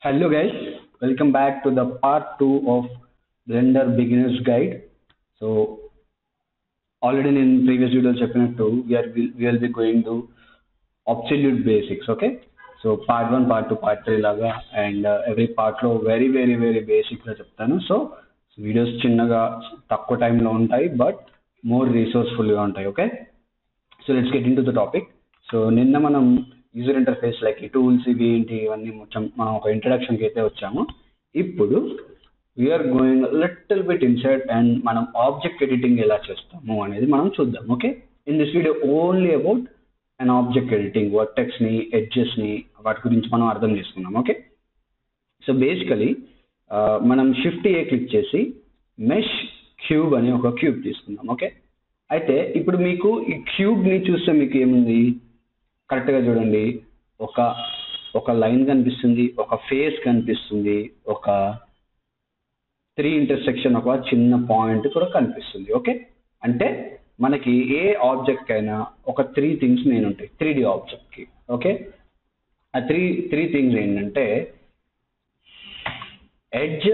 Hello guys, welcome back to the part 2 of Blender Beginner's Guide. So already in previous video చెప్పినట్టు we will be going to absolute basics, okay? So part 1, part 2, part 3 లాగా and every part లో very basic గా చెప్తాను. So videos చిన్నగా తక్కువ టైంలో ఉంటాయి but more రిసోర్స్ఫుల్ గా ఉంటాయి, okay? So let's get in to the topic. So నిన్న మనం యూజర్ ఇంటర్ఫేస్ లైక్ ఈ టూల్స్ ఇవి ఏంటి ఇవన్నీ మనం ఒక ఇంట్రడక్షన్కి అయితే వచ్చాము. ఇప్పుడు we're going little bit inside and మనం ఆబ్జెక్ట్ ఎడిటింగ్ ఎలా చేస్తాము అనేది మనం చూద్దాం, okay? In this video only about and object editing, వర్టెక్స్ని, ఎడ్జెస్ని వాటి గురించి మనం అర్థం చేసుకున్నాం, ఓకే? సో బేసికలీ మనం షిఫ్ట్ ఏ క్లిక్ చేసి మెష్ క్యూబ్ అని ఒక క్యూబ్ తీసుకుందాం, ఓకే? అయితే ఇప్పుడు మీకు ఈ క్యూబ్ని చూస్తే మీకు ఏముంది, కరెక్ట్గా చూడండి, ఒక లైన్ కనిపిస్తుంది, ఒక ఫేస్ కనిపిస్తుంది, ఒక 3 ఇంటర్సెక్షన్ ఒక చిన్న పాయింట్ కూడా కనిపిస్తుంది, ఓకే? అంటే మనకి ఏ ఆబ్జెక్ట్ అయినా ఒక 3 థింగ్స్ నేను ఉంటాయి 3D ఆబ్జెక్ట్కి, ఓకే? ఆ త్రీ థింగ్స్ ఏంటంటే ఎడ్జ్,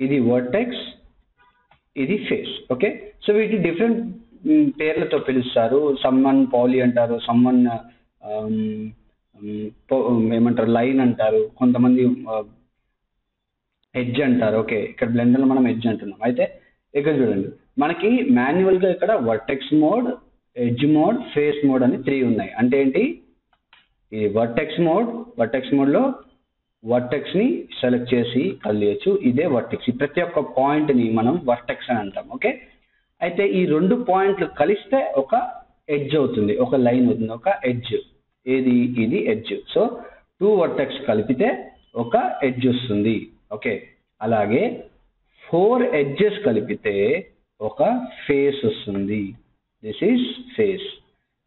ఇది వర్టెక్స్, ఇది ఫేస్, ఓకే? సో వీటి డిఫరెంట్ పేర్లతో పిలుస్తారు. సమ్మన్ పాలీ అంటారు, సమ్మన్ ఏమంటారు లైన్ అంటారు, కొంతమంది ఎడ్జ్ అంటారు, ఓకే? ఇక్కడ బ్లెండర్లో మనం ఎడ్జ్ అంటున్నాం. అయితే ఇక్కడ చూడండి, మనకి మాన్యువల్గా ఇక్కడ vertex mode, edge mode, face mode అని 3 ఉన్నాయి. అంటే ఏంటి, ఈ వర్టెక్స్ మోడ్లో వర్టెక్స్ని సెలెక్ట్ చేసి కలియచ్చు, ఇదే వర్టెక్స్. ఈ ప్రతి ఒక్క పాయింట్ని మనం వర్టెక్స్ అని అంటాం, ఓకే? అయితే ఈ 2 పాయింట్లు కలిస్తే ఒక ఎడ్జ్ అవుతుంది, ఒక లైన్ అవుతుంది, ఒక ఎడ్జ్. ఇది ఎడ్జ్. సో 2 వర్టెక్స్ కలిపితే ఒక ఎడ్జ్ వస్తుంది, ఓకే? అలాగే 4 ఎడ్జెస్ కలిపితే ఒక ఫేస్ వస్తుంది. This is face.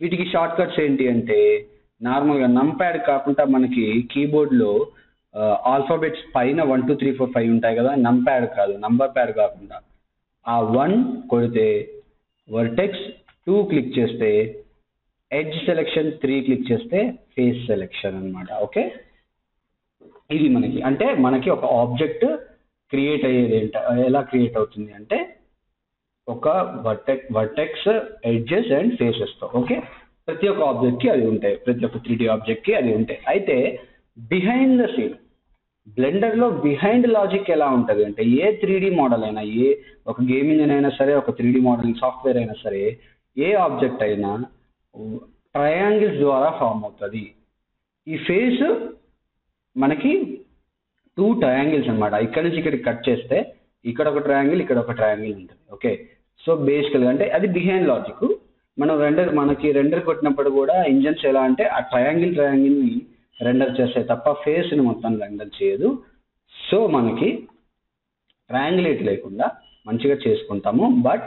వీటికి షార్ట్ కట్స్ ఏంటి అంటే, నార్మల్గా నంప్యాడ్ కాకుండా మనకి కీబోర్డ్లో ఆల్ఫాబెట్స్ పైన 1 2 3 4 5 ఉంటాయి కదా, నంప్యాడ్ కాదు, నంబర్ ప్యాడ్ కాకుండా. ఆ 1 కొడితే వర్టెక్స్, 2 క్లిక్ చేస్తే ఎడ్జ్ సెలెక్షన్, 3 క్లిక్ చేస్తే ఫేస్ సెలెక్షన్ అన్నమాట, ఓకే? ఇది మనకి అంటే మనకి ఒక ఆబ్జెక్ట్ క్రియేట్ అయ్యేది ఎలా క్రియేట్ అవుతుంది అంటే ఒక వర్టెక్స్, ఎడ్జెస్ అండ్ ఫేసెస్తో, ఓకే? ప్రతి ఒక్క ఆబ్జెక్ట్కి అది ఉంటాయి, ప్రతి ఒక్క 3D ఆబ్జెక్ట్కి అది ఉంటాయి. అయితే బిహైండ్ ద సీన్ బ్లెండర్లో బిహైండ్ లాజిక్ ఎలా ఉంటుంది అంటే, ఏ 3D మోడల్ అయినా, ఏ ఒక గేమ్ ఇంజిన్ అయినా సరే, ఒక 3D మోడలింగ్ సాఫ్ట్వేర్ అయినా సరే, ఏ ఆబ్జెక్ట్ అయినా ట్రయాంగిల్స్ ద్వారా ఫామ్ అవుతుంది. ఈ ఫేస్ మనకి 2 ట్రయాంగిల్స్ అనమాట. ఇక్కడ నుంచి ఇక్కడికి కట్ చేస్తే ఇక్కడ ఒక ట్రయాంగిల్, ఇక్కడ ఒక ట్రయాంగిల్ ఉంటుంది, ఓకే? సో బేసికల్గా అంటే అది బిహైండ్ లాజిక్. మనకి రెండర్ కొట్టినప్పుడు కూడా ఇంజన్స్ ఎలా అంటే ఆ ట్రయాంగిల్ని రెండర్ చేస్తాయి తప్ప ఫేస్ని మొత్తం రెండర్ చేయదు. సో మనకి ట్రయాంగిలేట్ లేకుండా మంచిగా చేసుకుంటాము. బట్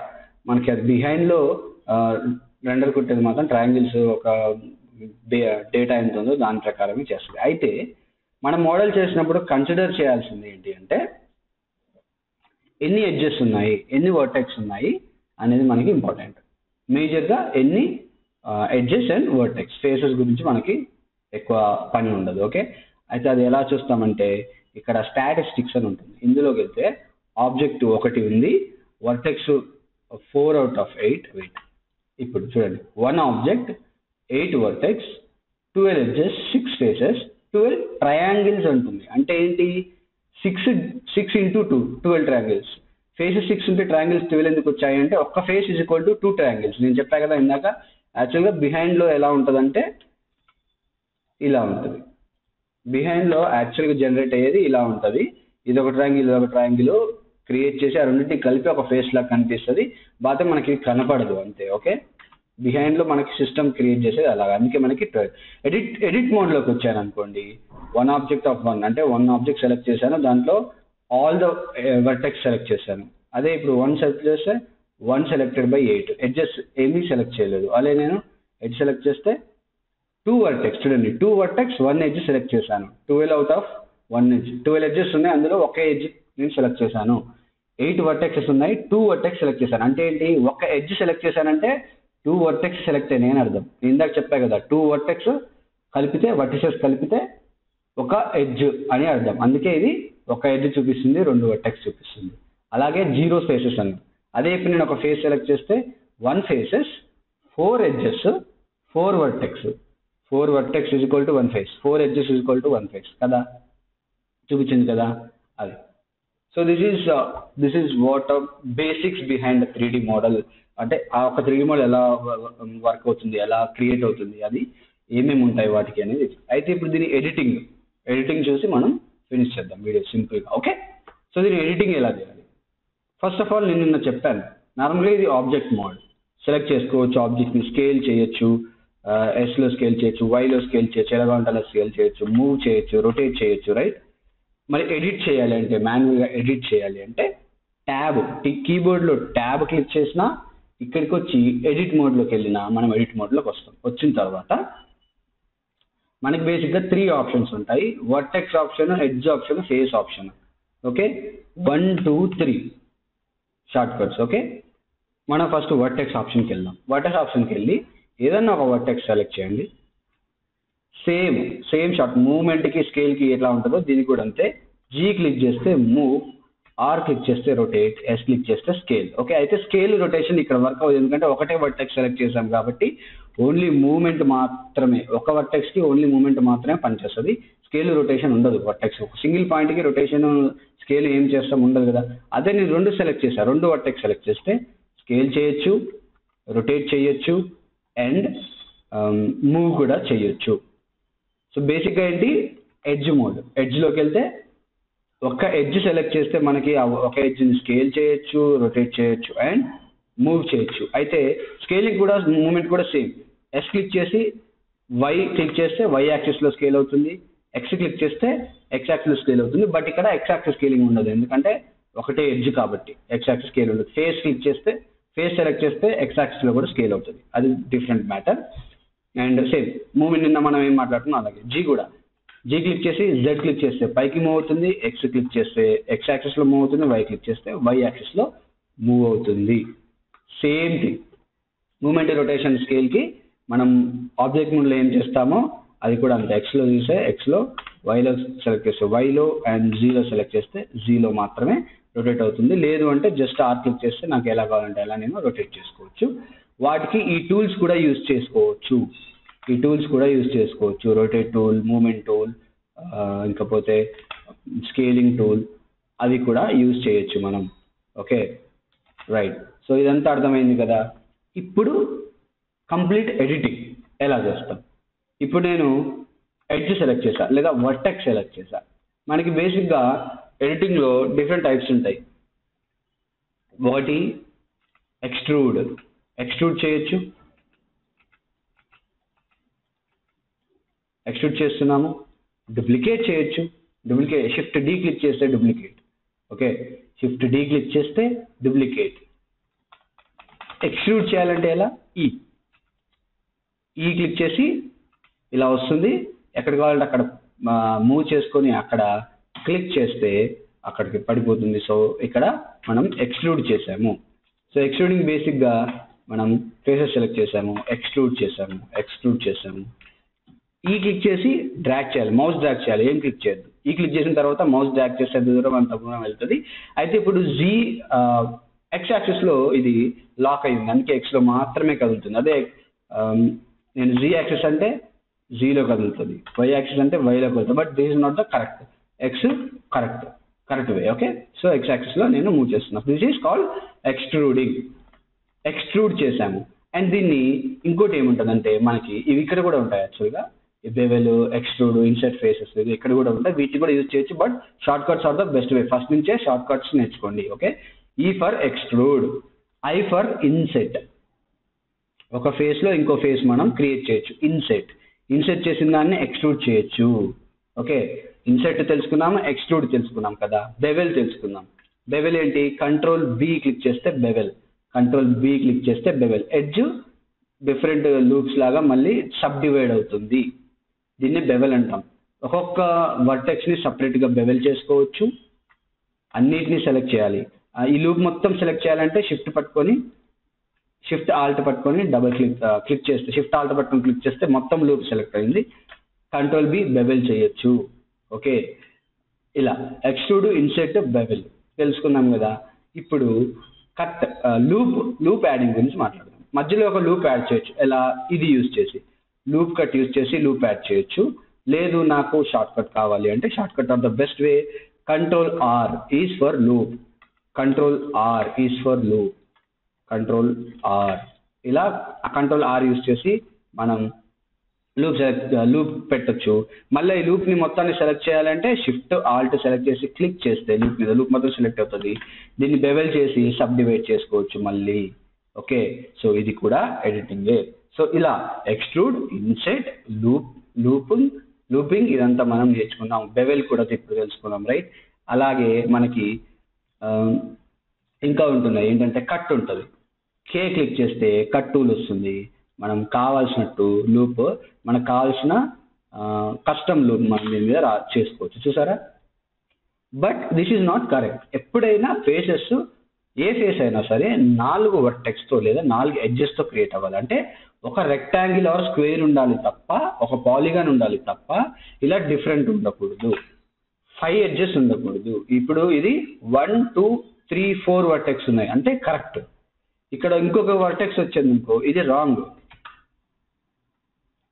మనకి అది బిహైండ్లో రెండర్ కొట్టేది మాత్రం ట్రయాంగిల్స్ ఒక డేటా ఎంత ఉందో దాని ప్రకారమే చేస్తుంది. అయితే మనం మోడల్ చేసినప్పుడు కన్సిడర్ చేయాల్సింది ఏంటి అంటే, ఎన్ని ఎడ్జెస్ ఉన్నాయి, ఎన్ని వర్టెక్స్ ఉన్నాయి అనేది మనకి ఇంపార్టెంట్. మేజర్గా ఎన్ని ఎడ్జెస్ అండ్ వర్టెక్స్, ఫేసెస్ గురించి మనకి ఎక్కువ పని ఉండదు, ఓకే? అయితే అది ఎలా చూస్తామంటే, ఇక్కడ స్టాటిస్టిక్స్ అని ఉంటుంది. ఇందులోకి వెళ్తే ఆబ్జెక్ట్ 1 ఉంది, వర్టెక్స్ 4 out of 8. వెయిట్, ఇప్పుడు చూడండి, 1 object, 8 vertex, 12 edges, 6 faces, 12 triangles ఉంటుంది. అంటే ఏంటి, 6 into 2 12 ట్రయాంగిల్స్. ఫేసెస్ 6 ఉంటే ట్రయాంగిల్స్ 12 ఎందుకు వచ్చాయి అంటే, ఒక్క face is equal to 2 triangles. నేను చెప్పా కదా ఇందాక, యాక్చువల్గా బిహైండ్లో ఎలా ఉంటుందంటే ఇలా ఉంటుంది. బిహైండ్లో యాక్చువల్గా జనరేట్ అయ్యేది ఇలా ఉంటుంది. ఇదొక ట్రయాంగిల్ క్రియేట్ చేసి ఆ రెండింటిని కలిపి ఒక ఫేస్ లాగా కనిపిస్తుంది. బాగా మనకి కనపడదు అంతే, ఓకే? బిహైండ్లో మనకి సిస్టమ్ క్రియేట్ చేసేది అలాగా. అందుకే మనకి ఎడిట్ మోడ్లోకి వచ్చాను అనుకోండి, 1 ఆబ్జెక్ట్ ఆఫ్ 1 అంటే 1 ఆబ్జెక్ట్ సెలెక్ట్ చేశాను, దాంట్లో ఆల్ ద వర్టెక్స్ సెలెక్ట్ చేశాను. అదే ఇప్పుడు 1 సెలెక్ట్ చేస్తే 1 సెలెక్టెడ్ బై 8 ఎడ్జెస్ ఏమీ సెలెక్ట్ చేయలేదు. అదే నేను ఎడ్జ్ సెలెక్ట్ చేస్తే 2 వర్టెక్స్, చూడండి 2 వర్టెక్స్ 1 ఎడ్జ్ సెలెక్ట్ చేశాను. 12 out of 1 ఎడ్జ్, 12 ఎడ్జెస్ ఉన్నాయి, అందులో ఒక ఎడ్జ్ నేను సెలెక్ట్ చేశాను. 8 వర్టెక్సెస్ ఉన్నాయి, 2 వర్టెక్స్ సెలెక్ట్ చేశాను. అంటే ఏంటి, ఒక ఎడ్జ్ సెలెక్ట్ చేశానంటే 2 వర్టెక్స్ సెలెక్ట్ అయినాయి అని అర్థం. ఇందాక చెప్పా కదా, 2 వర్టెక్స్ కలిపితే వర్టిసెస్ కలిపితే ఒక ఎడ్జ్ అని అర్థం. అందుకే ఇది ఒక ఎడ్జ్ చూపిస్తుంది, 2 వర్టెక్స్ చూపిస్తుంది. అలాగే 0 ఫేసెస్ అన్నారు. అదే ఇప్పుడు నేను ఒక ఫేస్ సెలెక్ట్ చేస్తే 1 faces 4 edges 4 vertex 4 vertex is equal to 1 face 4 edges is equal to 1 face కదా, చూపించింది కదా అది. So this is what basics behind 3D model. అంటే ఆ ఒక 3D మోడల్ ఎలా వర్క్ అవుతుంది, ఎలా క్రియేట్ అవుతుంది, అది ఏమేమి ఉంటాయి వాటికి అనేది. అయితే ఇప్పుడు దీని ఎడిటింగ్ చూసి మనం ఫినిష్ చేద్దాం వీడియో సింపుల్గా. ఓకే, సో దీని ఎడిటింగ్ ఎలా చేయాలి? ఫస్ట్ ఆఫ్ ఆల్ నేను నిన్న చెప్పాను, నార్మల్గా ఇది ఆబ్జెక్ట్ మోడ్. సెలెక్ట్ చేసుకోవచ్చు, ఆబ్జెక్ట్ని స్కేల్ చేయొచ్చు, ఎస్లో స్కేల్ చేయొచ్చు, వైలో స్కేల్ చేయొచ్చు, ఎలా కావాలంటే అలా స్కేల్ చేయొచ్చు, మూవ్ చేయొచ్చు, రొటేట్ చేయొచ్చు, రైట్. మరి ఎడిట్ చేయాలి అంటే, మాన్యువల్గా ఎడిట్ చేయాలి అంటే ట్యాబ్, కీబోర్డ్లో ట్యాబ్ క్లిక్ చేసినా ఇక్కడికి వచ్చి ఎడిట్ మోడ్లోకి వెళ్ళినా మనం ఎడిట్ మోడ్లోకి వస్తాం. వచ్చిన తర్వాత మనకి బేసిక్గా 3 ఆప్షన్స్ ఉంటాయి: vertex option, edge option, face option. Okay, 1 2 3 short cuts. Okay, మనం ఫస్ట్ వర్టెక్స్ ఆప్షన్కి వెళ్దాం. వర్టెక్స్ ఆప్షన్కి వెళ్ళి ఏదన్నా ఒక వర్టెక్స్ సెలెక్ట్ చేయండి. సేమ్ షార్ట్ మూవ్మెంట్కి స్కేల్కి ఎట్లా ఉంటుందో దీనికి కూడా అంతే. జీ క్లిక్ చేస్తే మూవ్, ఆర్ క్లిక్ చేస్తే రొటేట్, ఎస్ క్లిక్ చేస్తే స్కేల్. ఓకే, అయితే స్కేల్ రొటేషన్ ఇక్కడ వర్క్ అవ్వదు, ఎందుకంటే ఒకటే వర్టెక్స్ సెలెక్ట్ చేసాం కాబట్టి ఓన్లీ మూవ్మెంట్ మాత్రమే, ఒక వర్టెక్స్కి ఓన్లీ మూవ్మెంట్ మాత్రమే పనిచేస్తుంది. స్కేల్ రొటేషన్ ఉండదు. వర్టెక్స్ ఒక సింగిల్ పాయింట్కి రొటేషన్ స్కేల్ ఏం చేస్తాం ఉండదు కదా. అదే నేను 2 సెలెక్ట్ చేశాను, 2 వర్టెక్స్ సెలెక్ట్ చేస్తే స్కేల్ చేయొచ్చు, రొటేట్ చేయొచ్చు అండ్ మూవ్ కూడా చేయొచ్చు. సో బేసిక్గా ఏంటి, ఎడ్జ్ మోడ్. ఎడ్జ్లోకి వెళ్తే ఒక ఎడ్జ్ సెలెక్ట్ చేస్తే మనకి ఒక ఎడ్జ్ని స్కేల్ చేయొచ్చు, రొటేట్ చేయొచ్చు అండ్ మూవ్ చేయొచ్చు. అయితే స్కేలింగ్ కూడా మూవ్మెంట్ కూడా సేమ్. ఎస్ క్లిక్ చేసి వై క్లిక్ చేస్తే వై యాక్సిస్లో స్కేల్ అవుతుంది, ఎక్స్ క్లిక్ చేస్తే ఎక్స్ యాక్సిస్లో స్కేల్ అవుతుంది. బట్ ఇక్కడ ఎక్స్ యాక్సిస్ స్కేలింగ్ ఉండదు, ఎందుకంటే ఒకటే ఎడ్జ్ కాబట్టి ఎక్స్ యాక్సిస్ స్కేల్ ఉండదు. ఫేస్ క్లిక్ చేస్తే, ఫేస్ సెలెక్ట్ చేస్తే ఎక్స్ యాక్సిస్లో కూడా స్కేల్ అవుతుంది, అది different matter. And same movement నిన్న మనం ఏం మాట్లాడుతున్నాం అలాగే జీ కూడా. జీ క్లిక్ చేసి జెడ్ క్లిక్ చేస్తే పైకి మూవ్ అవుతుంది, ఎక్స్ క్లిక్ చేస్తే ఎక్స్ యాక్సిస్లో మూవ్ అవుతుంది, వై క్లిక్ చేస్తే వై యాక్సిస్లో మూవ్ అవుతుంది. సేమ్ థింగ్ మూవ్మెంట్ రొటేషన్ స్కేల్కి మనం ఆబ్జెక్ట్ మోడ్లో ఏం చేస్తామో అది కూడా అంతే. ఎక్స్లో చూస్తే ఎక్స్లో, వైలో సెలెక్ట్ చేస్తే వైలో అండ్ జీలో సెలెక్ట్ చేస్తే జీలో మాత్రమే రొటేట్ అవుతుంది. లేదు అంటే జస్ట్ ఆర్ క్లిక్ చేస్తే నాకు ఎలా కావాలంటే అలా నేను రొటేట్ చేసుకోవచ్చు. వాటికి ఈ టూల్స్ కూడా యూజ్ చేసుకోవచ్చు, రొటేట్ టూల్, మూవ్మెంట్ టూల్, ఇంకపోతే స్కేలింగ్ టూల్, అవి కూడా యూజ్ చేయొచ్చు మనం. ఓకే రైట్, సో ఇదంతా అర్థమైంది కదా. ఇప్పుడు కంప్లీట్ ఎడిటింగ్ ఎలా చేస్తాం. ఇప్పుడు నేను ఎడ్జ్ సెలెక్ట్ చేశా లేదా వర్టెక్స్ సెలెక్ట్ చేశా. మనకి బేసిక్గా ఎడిటింగ్లో డిఫరెంట్ టైప్స్ ఉంటాయి. ఒకటి ఎక్స్ట్రూడ్ చేయొచ్చు. ఎక్స్ట్రూడ్ చేస్తున్నాము. డూప్లికేట్ చేయొచ్చు. షిఫ్ట్ డి క్లిక్ చేస్తే duplicate. Okay, shift d click చేస్తే డూప్లికేట్. ఎక్స్ట్రూడ్ చేయాలంటే ఎలా, ఈ క్లిక్ చేసి ఇలా వస్తుంది. ఎక్కడ కావాలంటే అక్కడ మూవ్ చేసుకొని అక్కడ క్లిక్ చేస్తే అక్కడికి పడిపోతుంది. సో ఇక్కడ మనం ఎక్స్ట్రూడ్ చేసాము. సో ఎక్స్ట్రూడింగ్ బేసిక్గా మనం ఫేసెస్ సెలెక్ట్ చేసాము, ఎక్స్ట్రూడ్ చేసాము. ఈ క్లిక్ చేసి డ్రాగ్ చేయాలి, మౌస్ డ్రాగ్ చేయాలి, ఏం క్లిక్ చేయొద్దు. ఈ క్లిక్ చేసిన తర్వాత మౌస్ డ్రాగ్ చేస్తే దూరం అంత దూరం వెళ్తుంది. అయితే ఇప్పుడు ఎక్స్ యాక్సిస్లో ఇది లాక్ అయింది, అందుకే ఎక్స్లో మాత్రమే కదులుతుంది. అదే నేను జీ యాక్సిస్ అంటే జీలో కదులుతుంది, వై యాక్సిస్ అంటే వైలో కదులుతుంది. But this is not the correct. X correct way. Okay, so X యాక్సిస్లో నేను మూవ్ చేస్తున్నాను. దిస్ ఈస్ కాల్డ్ ఎక్స్ట్రూడ్ చేశాము. అండ్ దీన్ని ఇంకోటి ఏముంటుందంటే మనకి ఇవి ఇక్కడ కూడా ఉంటాయి యాక్చువల్గా, బెవెల్, ఎక్స్ట్రూడ్, ఇన్సర్ట్ ఫేసెస్ ఇక్కడ కూడా ఉంటాయి. వీటిని కూడా యూజ్ చేయొచ్చు. But shortcuts are the best way. First నుంచే షార్ట్ కట్స్ నేర్చుకోండి. Okay, E for extrude, I for inset. ఒక ఫేస్లో ఇంకో ఫేస్ మనం క్రియేట్ చేయొచ్చు. ఇన్సెట్ చేసిన దాన్ని ఎక్స్ట్రూడ్ చేయొచ్చు. ఓకే, ఇన్సెట్ తెలుసుకున్నాము, ఎక్స్ట్రూడ్ తెలుసుకున్నాం కదా. బెవెల్ తెలుసుకుందాం. బెవెల్ ఏంటి, కంట్రోల్ బి క్లిక్ చేస్తే బెవెల్. ఎడ్జ్ డిఫరెంట్ లూప్స్ లాగా మళ్ళీ సబ్ డివైడ్ అవుతుంది, దీన్ని బెవెల్ అంటాం. ఒక్కొక్క వర్టెక్స్ని సపరేట్గా బెవెల్ చేసుకోవచ్చు. అన్నిటినీ సెలెక్ట్ చేయాలి. ఈ లూప్ మొత్తం సెలెక్ట్ చేయాలంటే షిఫ్ట్ ఆల్ట్ పట్టుకొని డబుల్ క్లిక్ చేస్తే, షిఫ్ట్ ఆల్ట్ పట్టుకొని క్లిక్ చేస్తే మొత్తం లూప్ సెలెక్ట్ అయింది. కంట్రోల్ బి బెవెల్ చేయొచ్చు. ఓకే, ఇలా ఎక్స్ట్రూడ్, ఇన్సెట్, బెవెల్ తెలుసుకున్నాం కదా. ఇప్పుడు కట్, లూప్ యాడింగ్ గురించి మాట్లాడదాం. మధ్యలో ఒక లూప్ యాడ్ చేయొచ్చు. ఎలా? ఇది యూజ్ చేసి, లూప్ కట్ యూజ్ చేసి లూప్ యాడ్ చేయొచ్చు. లేదు నాకు షార్ట్ కట్ కావాలి అంటే, shortcut are the best way. Control R is for loop, control R is for loop, control R. ఇలా కంట్రోల్ ఆర్ యూజ్ చేసి మనం లూప్ పెట్టొచ్చు. మళ్ళీ ఈ లూప్ ని మొత్తాన్ని సెలెక్ట్ చేయాలంటే షిఫ్ట్ ఆల్ట్ సెలెక్ట్ చేసి క్లిక్ చేస్తే లూప్ మీద లూప్ మొత్తం సెలెక్ట్ అవుతుంది. దీన్ని బెవెల్ చేసి సబ్ డివైడ్ చేసుకోవచ్చు మళ్ళీ. ఓకే, సో ఇది కూడా ఎడిటింగే. సో ఇలా ఎక్స్ట్రూడ్, ఇన్సెట్, లూపింగ్ ఇదంతా మనం నేర్చుకున్నాం. బెవెల్ కూడా ఇప్పుడు తెలుసుకున్నాం, రైట్? అలాగే మనకి ఇంకా ఉంటున్నాయి ఏంటంటే, కట్ ఉంటుంది. కే క్లిక్ చేస్తే కట్ టూల్ వస్తుంది. మనం కావాల్సినట్టు లూప్, మనకు కావాల్సిన కస్టమ్ లూప్ మనం దీని మీద చేసుకోవచ్చు. చూసారా? But this is not correct. ఎప్పుడైనా ఫేసెస్, ఏ ఫేస్ అయినా సరే 4 వర్టెక్స్తో లేదా 4 ఎడ్జెస్తో క్రియేట్ అవ్వాలి. అంటే ఒక రెక్టాంగిల్ ఆర్ స్క్వేర్ ఉండాలి తప్ప, ఒక పాలిగాన్ ఉండాలి తప్ప, ఇలా డిఫరెంట్ ఉండకూడదు. 5 ఎడ్జెస్ ఉండకూడదు. ఇప్పుడు ఇది 1 2 3 4 వర్టెక్స్ ఉన్నాయి అంటే కరెక్ట్. ఇక్కడ ఇంకొక వర్టెక్స్ వచ్చింది అనుకో, ఇది రాంగ్.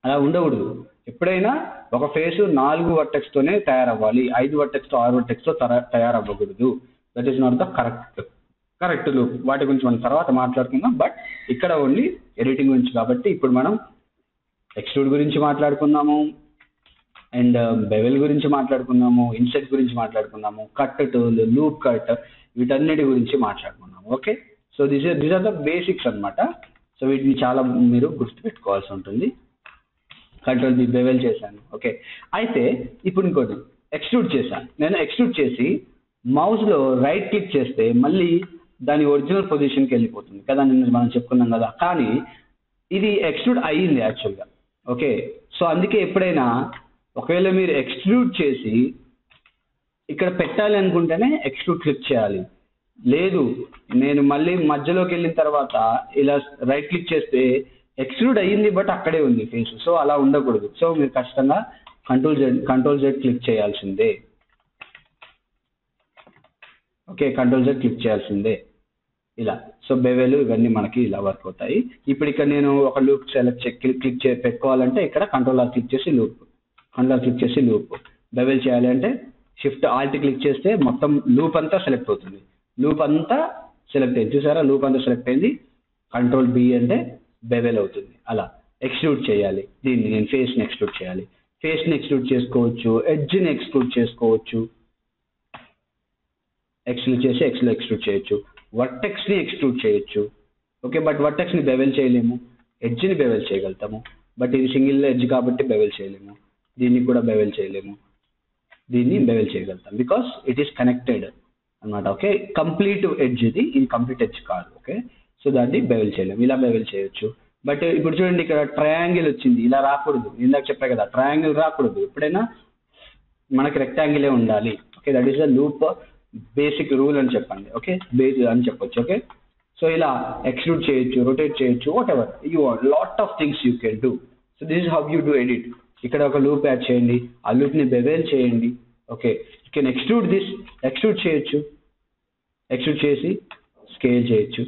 అలా ఉండకూడదు. ఎప్పుడైనా ఒక ఫేస్ 4 వర్టెక్స్తోనే తయారవ్వాలి. 5 వర్టెక్స్తో 6 వర్టెక్స్తో తయారవ్వకూడదు. That is not the correct loop. వాటి గురించి మనం తర్వాత మాట్లాడుకుందాం. బట్ ఇక్కడ ఓన్లీ ఎడిటింగ్ గురించి కాబట్టి ఇప్పుడు మనం ఎక్స్ట్రూడ్ గురించి మాట్లాడుకున్నాము, అండ్ బెవెల్ గురించి మాట్లాడుకున్నాము, ఇన్సెట్ గురించి మాట్లాడుకున్నాము, కట్ టూల్, లూప్ కట్, వీటన్నిటి గురించి మాట్లాడుకున్నాము. Okay, so these are the basics అన్నమాట. సో వీటిని చాలా మీరు గుర్తుపెట్టుకోవాల్సి ఉంటుంది. కంట్రోల్ బి బెవెల్ చేశాను. ఓకే, అయితే ఇప్పుడు ఇంకోటి ఎక్స్ట్రూడ్ చేశాను. నేను ఎక్స్ట్రూడ్ చేసి మౌస్లో రైట్ క్లిక్ చేస్తే మళ్ళీ దాని ఒరిజినల్ పొజిషన్కి వెళ్ళిపోతుంది కదా, నిన్న మనం చెప్పుకున్నాం కదా. కానీ ఇది ఎక్స్ట్రూడ్ అయ్యింది యాక్చువల్గా. ఓకే, సో అందుకే ఎప్పుడైనా ఒకవేళ మీరు ఎక్స్ట్రూడ్ చేసి ఇక్కడ పెట్టాలి అనుకుంటేనే ఎక్స్ట్రూడ్ క్లిక్ చేయాలి. లేదు నేను మళ్ళీ మధ్యలోకి వెళ్ళిన తర్వాత ఇలా రైట్ క్లిక్ చేస్తే ఎక్స్ట్రూడ్ అయ్యింది బట్ అక్కడే ఉంది ఫేస్. సో అలా ఉండకూడదు. సో మీరు ఖచ్చితంగా కంట్రోల్ జెడ్ క్లిక్ చేయాల్సిందే. ఓకే, కంట్రోల్ జెడ్ క్లిక్ చేయాల్సిందే ఇలా. సో బెవెల్ ఇవన్నీ మనకి ఇలా వర్క్ అవుతాయి. ఇప్పుడు ఇక్కడ నేను ఒక లూప్ క్లిక్ పెట్టుకోవాలంటే ఇక్కడ కంట్రోల్ ఆర్ క్లిక్ చేసి లూప్, కంట్రోల్ క్లిక్ చేసి లూప్. బెవెల్ చేయాలి అంటే షిఫ్ట్ ఆల్ట్ క్లిక్ చేస్తే మొత్తం లూప్ అంతా సెలెక్ట్ అవుతుంది. లూప్ అంతా సెలెక్ట్ అయింది. చూసారా? లూప్ అంతా సెలెక్ట్ అయింది. కంట్రోల్ బి అంటే బెవెల్ అవుతుంది. అలా ఎక్స్ట్రూడ్ చేయాలి. దీన్ని నేను ఫేస్ని ఎక్స్ట్రూడ్ చేయాలి. ఫేస్ని ఎక్స్ట్రూడ్ చేసుకోవచ్చు, ఎడ్జ్ని ఎక్స్ట్రూడ్ చేసుకోవచ్చు, ఎక్స్ట్రూడ్ చేసి ఎక్స్ట్రూడ్ చేయొచ్చు, వర్టెక్స్ని ఎక్స్ట్రూడ్ చేయొచ్చు. ఓకే, బట్ వర్టెక్స్ని బెవెల్ చేయలేము. ఎడ్జ్ని బెవెల్ చేయగలుగుతాము, బట్ ఇది సింగిల్ ఎడ్జ్ కాబట్టి బెవెల్ చేయలేము. దీన్ని కూడా బెవెల్ చేయలేము. దీన్ని బెవెల్ చేయగలుగుతాం బికాస్ ఇట్ ఈస్ కనెక్టెడ్ అనమాట. ఓకే, కంప్లీట్ ఎడ్జ్ ఇది కంప్లీట్ ఎడ్జ్ కాదు. ఓకే, సో దాన్ని బెవెల్ చేయలేము. ఇలా బెవెల్ చేయొచ్చు. బట్ ఇప్పుడు చూడండి, ఇక్కడ ట్రయాంగిల్ వచ్చింది, ఇలా రాకూడదు. ఇందాక చెప్పా కదా, ట్రయాంగిల్ రాకూడదు. ఎప్పుడైనా మనకి రెక్టాంగిలే ఉండాలి. Okay, that is the loop basic rule అని చెప్పండి. ఓకే, అని చెప్పొచ్చు. ఓకే, సో ఇలా ఎక్స్ట్రూడ్ చేయొచ్చు, రొటేట్ చేయొచ్చు, what ever you want, lot of things you can do. So this is how you do edit. ఇక్కడ ఒక లూప్ యాడ్ చేయండి, ఆ లూప్ని బెవెల్ చేయండి. Okay, you can extrude this, extrude చేయొచ్చు, ఎక్స్ట్రూడ్ చేసి స్కేల్ చేయొచ్చు.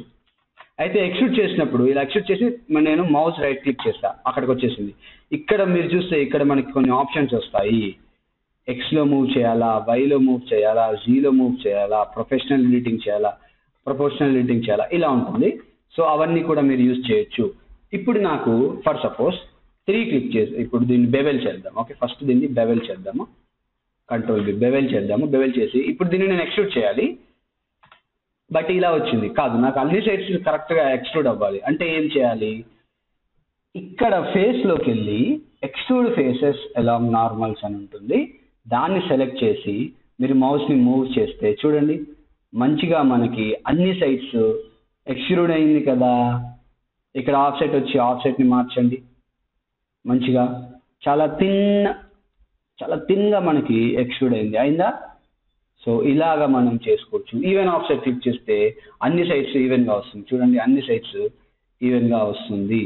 అయితే ఎక్స్ట్రూడ్ చేసినప్పుడు ఇలా ఎక్స్ట్రూడ్ చేసి నేను మౌస్ రైట్ క్లిక్ చేస్తా, అక్కడికి వచ్చేసింది. ఇక్కడ మీరు చూస్తే ఇక్కడ మనకి కొన్ని ఆప్షన్స్ వస్తాయి. ఎక్స్లో మూవ్ చేయాలా, వైలో మూవ్ చేయాలా, జీలో మూవ్ చేయాలా, ప్రొఫెషనల్ ఎడిటింగ్ చేయాలా, ప్రొపోర్షనల్ ఎడిటింగ్ చేయాలా, ఇలా ఉంటుంది. సో అవన్నీ కూడా మీరు యూజ్ చేయొచ్చు. ఇప్పుడు నాకు ఫర్ సపోజ్ 3 క్లిక్ చేసి ఇప్పుడు దీన్ని బెవెల్ చేద్దాం. ఓకే, ఫస్ట్ దీన్ని బెవెల్ చేద్దాము. కంట్రోల్ బి బెవెల్ చేద్దాము. బెవెల్ చేసి ఇప్పుడు దీన్ని నేను ఎక్స్ట్రూడ్ చేయాలి. బట్ ఇలా వచ్చింది కాదు, నాకు అన్ని సైడ్స్ కరెక్ట్గా ఎక్స్ట్రూడ్ అవ్వాలి అంటే ఏం చేయాలి? ఇక్కడ ఫేస్లోకి వెళ్ళి ఎక్స్ట్రూడ్ ఫేసెస్ అలాంగ్ నార్మల్స్ అని ఉంటుంది. దాన్ని సెలెక్ట్ చేసి మీరు మౌస్ని మూవ్ చేస్తే చూడండి, మంచిగా మనకి అన్ని సైడ్స్ ఎక్స్ట్రూడ్ అయింది కదా. ఇక్కడ ఆఫ్ సైడ్ వచ్చి ఆఫ్ సైడ్ని మార్చండి. మంచిగా చాలా థిన్గా మనకి ఎక్స్ట్రూడ్ అయిందా? సో ఇలాగా మనం చేసుకోవచ్చు. ఈవెన్ ఆఫ్ సైడ్ క్లిక్ చేస్తే అన్ని సైడ్స్ ఈవెన్గా వస్తుంది. చూడండి, అన్ని సైడ్స్ ఈవెన్గా వస్తుంది.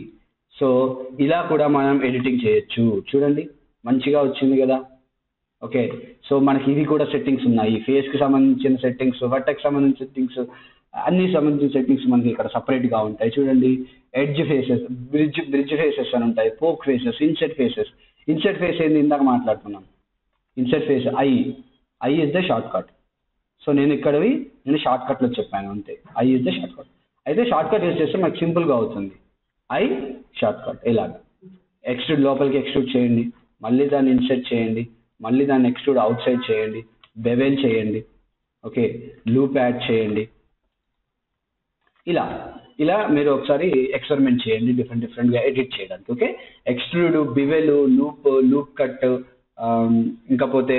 సో ఇలా కూడా మనం ఎడిటింగ్ చేయొచ్చు. చూడండి, మంచిగా వచ్చింది కదా. ఓకే, సో మనకి ఇది కూడా సెట్టింగ్స్ ఉన్నాయి, ఫేస్కి సంబంధించిన సెట్టింగ్స్, వర్టెక్స్ సంబంధించిన సెట్టింగ్స్, అన్ని సంబంధించిన సెట్టింగ్స్ మనకి ఇక్కడ సపరేట్గా ఉంటాయి. చూడండి, ఎడ్జ్ ఫేసెస్, బ్రిడ్జ్ ఫేసెస్ అని ఉంటాయి, poke faces, INCET faces. INCET face ఏంది, ఇందాక మాట్లాడుతున్నాం. INCET face I is the short cut. So నేను షార్ట్ కట్లో చెప్పాను అంతే, I is the short cut. అయితే షార్ట్ కట్ యూజ్ చేస్తే మనకు సింపుల్గా అవుతుంది. ఐ షార్ట్ కట్ ఇలాగా ఎక్స్ట్రూడ్ లోపలికి ఎక్స్ట్రూడ్ చేయండి, మళ్ళీ దాన్ని ఇన్సెట్ చేయండి, మళ్ళీ దాన్ని ఎక్స్ట్రూడ్ అవుట్ సైడ్ చేయండి, బెవెల్ చేయండి, ఓకే, లూప్ యాడ్ చేయండి. ఇలా మీరు ఒకసారి ఎక్స్పెరిమెంట్ చేయండి డిఫరెంట్గా ఎడిట్ చేయడానికి. Okay, extrude, bevel, loop cut, ఇంకపోతే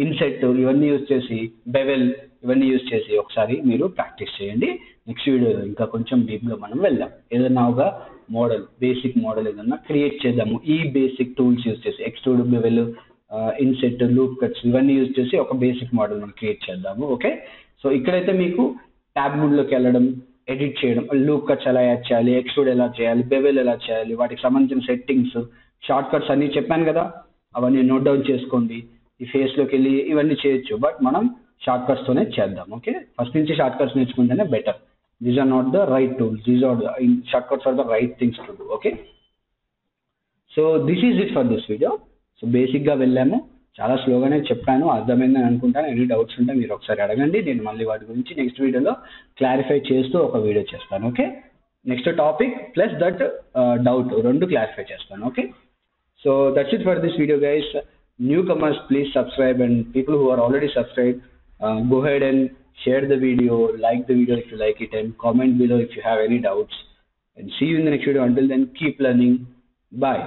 ఇన్సెట్, ఇవన్నీ యూజ్ చేసి, బెవెల్, ఇవన్నీ యూజ్ చేసి ఒకసారి మీరు ప్రాక్టీస్ చేయండి. నెక్స్ట్ వీడియోలో ఇంకా కొంచెం డీప్గా మనం వెళ్దాం. ఏదైనా ఒక మోడల్, బేసిక్ మోడల్ ఏదన్నా క్రియేట్ చేద్దాము ఈ బేసిక్ టూల్స్ యూజ్ చేసి. Extrude, bevel, INCET, loop cuts, ఇవన్నీ యూజ్ చేసి ఒక బేసిక్ మోడల్ మనం క్రియేట్ చేద్దాము. ఓకే, సో ఇక్కడైతే మీకు ట్యాబ్ మోడ్లోకి వెళ్ళడం, ఎడిట్ చేయడం, లూప్ కట్స్ ఎలా యాడ్ చేయాలి, ఎక్స్ట్రూడ్ ఎలా చేయాలి, బెవెల్ ఎలా చేయాలి, వాటికి సంబంధించిన సెట్టింగ్స్, షార్ట్ కట్స్ అన్నీ చెప్పాను కదా, అవన్నీ నోట్ డౌన్ చేసుకోండి. ఈ ఫేస్లోకి వెళ్ళి ఇవన్నీ చేయొచ్చు, బట్ మనం షార్ట్ కట్స్తోనే చేద్దాం. ఓకే, ఫస్ట్ నుంచి షార్ట్ కట్స్ నేర్చుకుంటేనే better. These are not the right tools, shortcuts are the right things to do. Okay, so this is it for this video. So బేసిక్గా వెళ్ళాము, చాలా స్లోగానే చెప్పాను, అర్థమైందని అనుకుంటాను. ఎనీ డౌట్స్ ఉంటే మీరు ఒకసారి అడగండి, నేను మళ్ళీ వాటి గురించి నెక్స్ట్ వీడియోలో క్లారిఫై చేస్తూ ఒక వీడియో చేస్తాను. Okay, next topic plus that doubt రెండు క్లారిఫై చేస్తాను. Okay, so that's it for this video guys. Newcomers, please subscribe, and people who are already subscribed, go ahead and share the video, like the video if you like it, and comment below if you have any doubts. And see you in the next video. Until then, keep learning. Bye.